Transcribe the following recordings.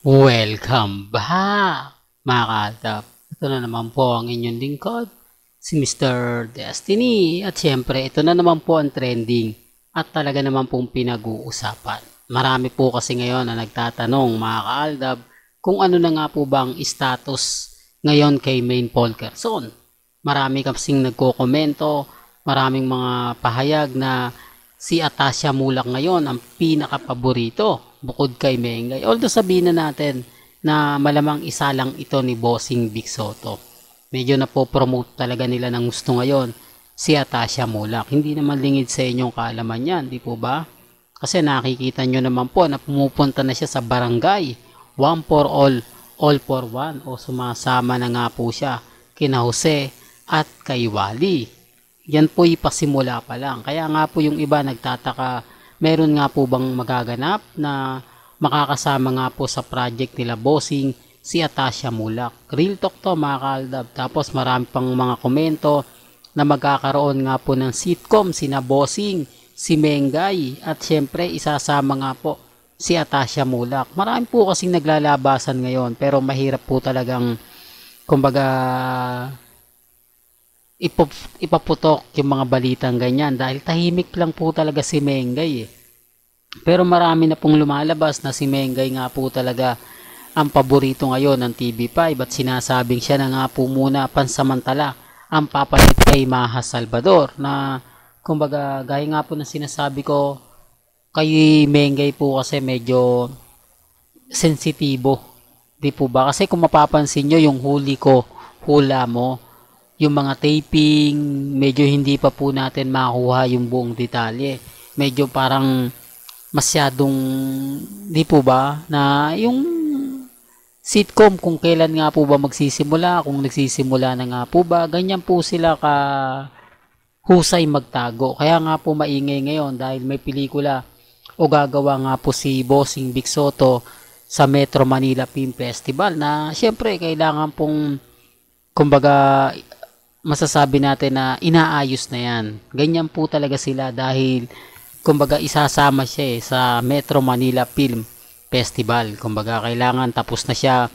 Welcome back, mga kaltap. Ito na naman po ang inyong lingkod, si Mr. Destiny. At syempre, ito na naman po ang trending at talaga naman pong pinag-uusapan. Marami po kasi ngayon na nagtatanong, mga kaaldab, kung ano na nga po ba ang status ngayon kay Maine Polkerson. Marami kasing nagko-komento, maraming mga pahayag na si Atasha Mulak ngayon ang pinaka-paborito bukod kay Mengay. Although sabihin na natin na malamang isa lang ito ni Bossing Vic Soto. Medyo na po promote talaga nila ng gusto ngayon si Atasha Mulak. Hindi naman lingid sa inyong kaalaman yan, di po ba? Kasi nakikita nyo naman po na pumupunta na siya sa barangay. One for all for one. O sumasama na nga po siya kina Jose at kay Wally. Yan po ipasimula pa lang. Kaya nga po yung iba nagtataka, meron nga po bang magaganap na makakasama nga po sa project nila Bossing si Atasha Mulak. Real talk to, mga kaaldab. Tapos marami pang mga komento na magkakaroon nga po ng sitcom sina Bossing, si Mengay at syempre isasama nga po si Atasha Mulak. Marami po kasing naglalabasan ngayon pero mahirap po talagang kumbaga ipaputok yung mga balitang ganyan dahil tahimik lang po talaga si Mengay Pero marami na pong lumalabas na si Mengay nga po talaga ang paborito ngayon ng TV5 at sinasabing siya na nga po muna pansamantala ang papalit kay Maha Salvador na kumbaga gaya nga po ng sinasabi ko kay Mengay po kasi medyo sensitibo, di po ba? Kasi kung mapapansin nyo yung hula mo, yung mga taping, medyo hindi pa po natin makuha yung buong detalye. Medyo parang masyadong, di po ba, na yung sitcom kung kailan nga po ba magsisimula, kung nagsisimula na nga po ba, ganyan po sila ka husay magtago. Kaya nga po maingay ngayon dahil may pelikula o gagawa nga po si Bossing Vic Soto sa Metro Manila Film Festival na syempre kailangan pong kumbaga masasabi natin na inaayos na yan. Ganyan po talaga sila dahil kumbaga isasama siya sa Metro Manila Film Festival. Kumbaga kailangan tapos na siya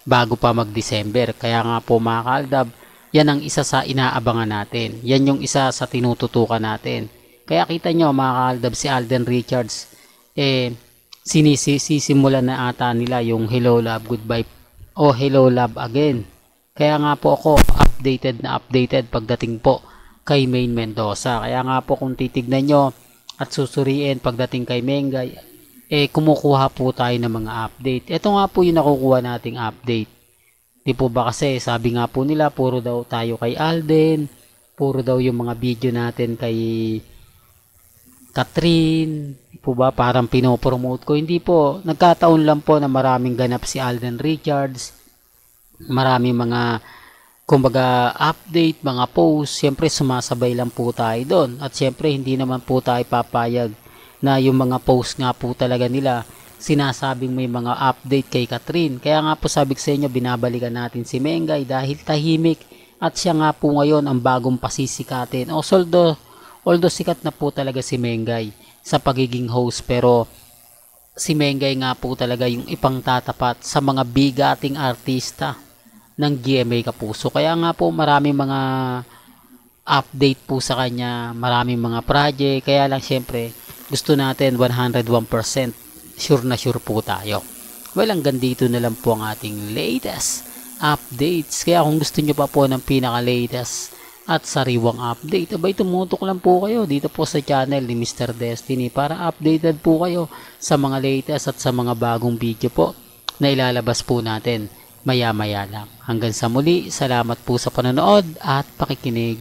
bago pa mag-December. Kaya nga po mga kaaldab, yan ang isa sa inaabangan natin. Yan yung isa sa tinututukan natin. Kaya kita nyo mga kaaldab, si Alden Richards sinisimulan na ata nila yung Hello Love Goodbye o Hello Love Again. Kaya nga po ako updated pagdating po kay Maine Mendoza. Kaya nga po kung titignan nyo at susuriin pagdating kay Mengay, kumukuha po tayo ng mga update. Ito nga po yung nakukuha nating update. Di po ba kasi sabi nga po nila puro daw tayo kay Alden, puro daw yung mga video natin kay Catherine, di po ba parang pinopromote ko. Hindi po, nagkataon lang po na maraming ganap si Alden Richards, maraming mga kumbaga update, mga post, siyempre sumasabay lang po tayo doon. At siyempre hindi naman po tayo papayag na yung mga post nga po talaga nila sinasabing may mga update kay Catherine. Kaya nga po sabi ko sa inyo, binabalikan natin si Mengay dahil tahimik at siya nga po ngayon ang bagong pasisikatin. Although sikat na po talaga si Mengay sa pagiging host, pero si Mengay nga po talaga yung ipangtatapat sa mga bigating artista ng GMA Kapuso. Kaya nga po maraming mga update po sa kanya, maraming mga project, kaya lang syempre gusto natin 101% sure na sure po tayo. Well, hanggang dito na lang po ang ating latest updates. Kaya kung gusto nyo pa po ng pinaka-latest at sariwang update, abay tumutok lang po kayo dito po sa channel ni Mr. Destiny para updated po kayo sa mga latest at sa mga bagong video po na ilalabas po natin maya-maya lang. Hanggang sa muli, salamat po sa panonood at pakikinig.